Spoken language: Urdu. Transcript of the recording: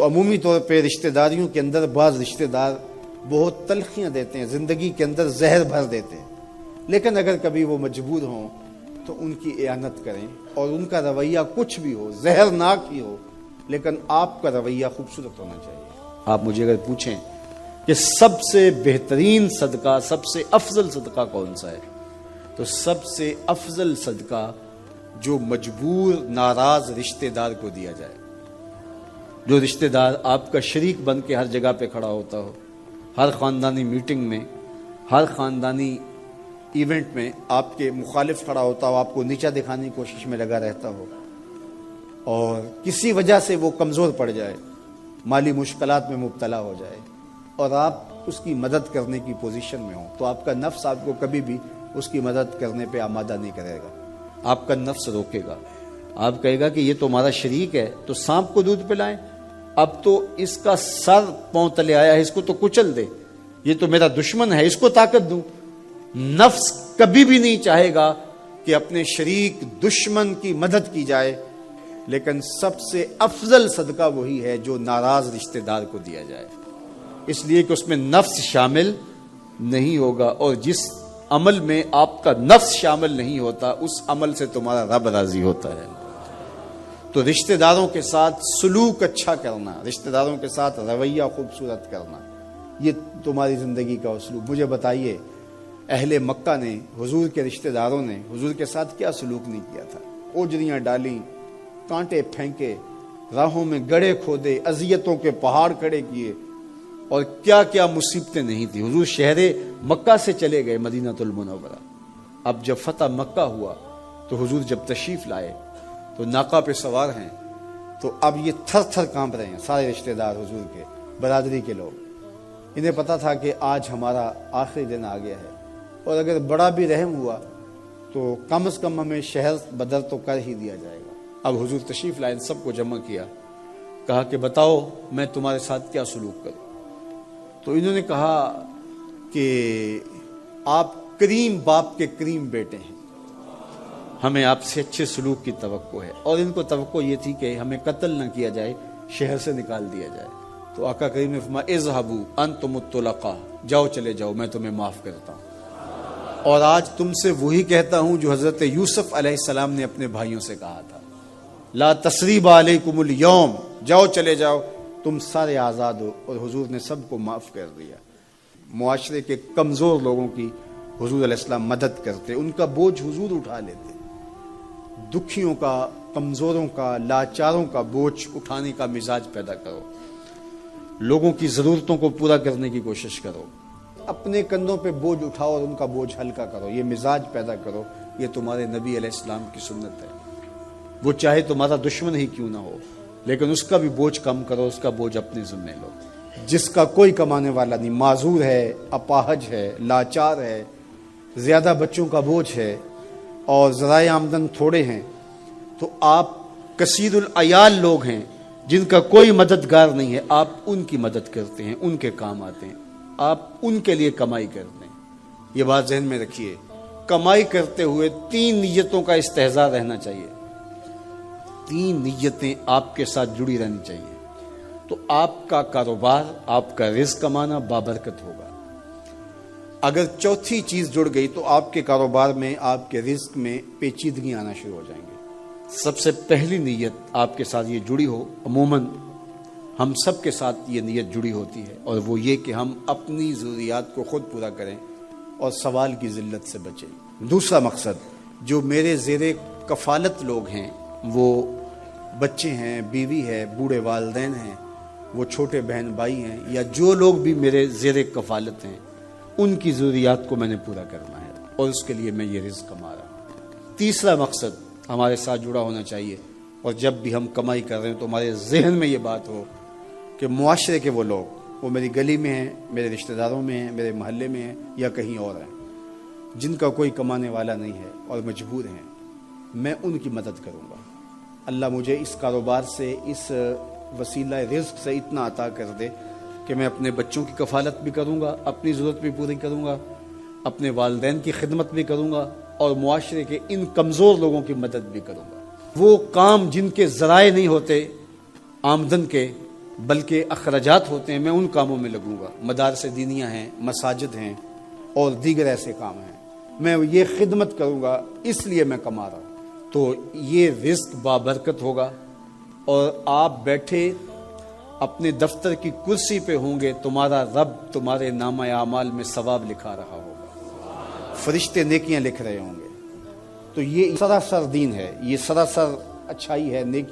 تو عمومی طور پہ رشتہ داریوں کے اندر بعض رشتہ دار بہت تلخیاں دیتے ہیں، زندگی کے اندر زہر بھر دیتے ہیں، لیکن اگر کبھی وہ مجبور ہوں تو ان کی اعانت کریں، اور ان کا رویہ کچھ بھی ہو، زہرناک ہی ہو، لیکن آپ کا رویہ خوبصورت ہونا چاہیے۔ آپ مجھے اگر پوچھیں کہ سب سے بہترین صدقہ، سب سے افضل صدقہ کون سا ہے، تو سب سے افضل صدقہ جو مجبور ناراض رشتہ دار کو دیا جائے، جو رشتہ دار آپ کا شریک بن کے ہر جگہ پہ کھڑا ہوتا ہو، ہر خاندانی میٹنگ میں، ہر خاندانی ایونٹ میں آپ کے مخالف کھڑا ہوتا ہو، آپ کو نیچا دکھانے کی کوشش میں لگا رہتا ہو، اور کسی وجہ سے وہ کمزور پڑ جائے، مالی مشکلات میں مبتلا ہو جائے، اور آپ اس کی مدد کرنے کی پوزیشن میں ہوں، تو آپ کا نفس آپ کو کبھی بھی اس کی مدد کرنے پہ آمادہ نہیں کرے گا۔ آپ کا نفس روکے گا، آپ کہے گا کہ یہ تو ہمارا شریک ہے، تو سانپ کو دودھ پلائیں، اب تو اس کا سر پاؤں تلے آیا ہے، اس کو تو کچل دے، یہ تو میرا دشمن ہے، اس کو طاقت دوں۔ نفس کبھی بھی نہیں چاہے گا کہ اپنے شریک دشمن کی مدد کی جائے، لیکن سب سے افضل صدقہ وہی ہے جو ناراض رشتہ دار کو دیا جائے، اس لیے کہ اس میں نفس شامل نہیں ہوگا، اور جس عمل میں آپ کا نفس شامل نہیں ہوتا اس عمل سے تمہارا رب راضی ہوتا ہے۔ تو رشتہ داروں کے ساتھ سلوک اچھا کرنا، رشتہ داروں کے ساتھ رویہ خوبصورت کرنا، یہ تمہاری زندگی کا اسلوب۔ مجھے بتائیے اہل مکہ نے، حضور کے رشتہ داروں نے حضور کے ساتھ کیا سلوک نہیں کیا تھا؟ اوجریاں ڈالیں، کانٹے پھینکے، راہوں میں گڑھے کھودے، اذیتوں کے پہاڑ کھڑے کیے، اور کیا کیا مصیبتیں نہیں تھی۔ حضور شہر مکہ سے چلے گئے مدینہ المنورہ۔ اب جب فتح مکہ ہوا تو حضور جب تشریف لائے تو ناقہ پہ سوار ہیں، تو اب یہ تھر تھر کانپ رہے ہیں سارے رشتہ دار حضور کے، برادری کے لوگ۔ انہیں پتا تھا کہ آج ہمارا آخری دن آ گیا ہے، اور اگر بڑا بھی رحم ہوا تو کم از کم ہمیں شہر بدر تو کر ہی دیا جائے گا۔ اب حضور تشریف لائے، سب کو جمع کیا، کہا کہ بتاؤ میں تمہارے ساتھ کیا سلوک کروں؟ تو انہوں نے کہا کہ آپ کریم باپ کے کریم بیٹے ہیں، ہمیں آپ سے اچھے سلوک کی توقع ہے، اور ان کو توقع یہ تھی کہ ہمیں قتل نہ کیا جائے، شہر سے نکال دیا جائے۔ تو آقا کریم نے فرمایا اذهبوا انتم الطلقاء، جاؤ چلے جاؤ، میں تمہیں معاف کرتا ہوں۔ اور آج تم سے وہی کہتا ہوں جو حضرت یوسف علیہ السلام نے اپنے بھائیوں سے کہا تھا، لا تثریب علیکم اليوم، جاؤ چلے جاؤ، تم سارے آزاد ہو۔ اور حضور نے سب کو معاف کر دیا۔ معاشرے کے کمزور لوگوں کی حضور علیہ السلام مدد کرتے، ان کا بوجھ حضور اٹھا لیتے۔ دکھیوں کا، کمزوروں کا، لاچاروں کا بوجھ اٹھانے کا مزاج پیدا کرو، لوگوں کی ضرورتوں کو پورا کرنے کی کوشش کرو، اپنے کندھوں پہ بوجھ اٹھاؤ اور ان کا بوجھ ہلکا کرو، یہ مزاج پیدا کرو۔ یہ تمہارے نبی علیہ السلام کی سنت ہے۔ وہ چاہے تمہارا دشمن ہی کیوں نہ ہو، لیکن اس کا بھی بوجھ کم کرو، اس کا بوجھ اپنے ذمہ لو۔ جس کا کوئی کمانے والا نہیں، معذور ہے، اپاہج ہے، لاچار ہے، زیادہ بچوں کا بوجھ ہے، اور ذرائع آمدن تھوڑے ہیں، تو آپ کثیر العیال لوگ ہیں جن کا کوئی مددگار نہیں ہے، آپ ان کی مدد کرتے ہیں، ان کے کام آتے ہیں، آپ ان کے لیے کمائی کرتے ہیں۔ یہ بات ذہن میں رکھیے، کمائی کرتے ہوئے 3 نیتوں کا استحضار رہنا چاہیے، 3 نیتیں آپ کے ساتھ جڑی رہنی چاہیے، تو آپ کا کاروبار، آپ کا رزق کمانا بابرکت ہوگا۔ اگر چوتھی چیز جڑ گئی تو آپ کے کاروبار میں، آپ کے رزق میں پیچیدگی آنا شروع ہو جائیں گے۔ سب سے پہلی نیت آپ کے ساتھ یہ جڑی ہو، عموماً ہم سب کے ساتھ یہ نیت جڑی ہوتی ہے، اور وہ یہ کہ ہم اپنی ضروریات کو خود پورا کریں اور سوال کی ذلت سے بچیں۔ دوسرا مقصد، جو میرے زیر کفالت لوگ ہیں، وہ بچے ہیں، بیوی ہے، بوڑھے والدین ہیں، وہ چھوٹے بہن بھائی ہیں، یا جو لوگ بھی میرے زیر کفالت ہیں، ان کی ضروریات کو میں نے پورا کرنا ہے، اور اس کے لیے میں یہ رزق کما رہا ہوں۔ تیسرا مقصد ہمارے ساتھ جڑا ہونا چاہیے، اور جب بھی ہم کمائی کر رہے ہیں تو ہمارے ذہن میں یہ بات ہو کہ معاشرے کے وہ لوگ، وہ میری گلی میں ہیں، میرے رشتہ داروں میں ہیں، میرے محلے میں ہیں، یا کہیں اور ہیں، جن کا کوئی کمانے والا نہیں ہے اور مجبور ہیں، میں ان کی مدد کروں گا۔ اللہ مجھے اس کاروبار سے، اس وسیلہ رزق سے اتنا عطا کر دے کہ میں اپنے بچوں کی کفالت بھی کروں گا، اپنی ضرورت بھی پوری کروں گا، اپنے والدین کی خدمت بھی کروں گا، اور معاشرے کے ان کمزور لوگوں کی مدد بھی کروں گا۔ وہ کام جن کے ذرائع نہیں ہوتے آمدن کے، بلکہ اخراجات ہوتے ہیں میں ان کاموں میں لگوں گا، مدارس دینیہ ہیں، مساجد ہیں اور دیگر ایسے کام ہیں، میں یہ خدمت کروں گا، اس لیے میں کما رہا ہوں۔ تو یہ رزق بابرکت ہوگا، اور آپ بیٹھے اپنے دفتر کی کرسی پہ ہوں گے، تمہارا رب تمہارے نامہ اعمال میں ثواب لکھا رہا ہوگا، فرشتے نیکیاں لکھ رہے ہوں گے۔ تو یہ سراسر دین ہے، یہ سراسر اچھائی ہے، نیکی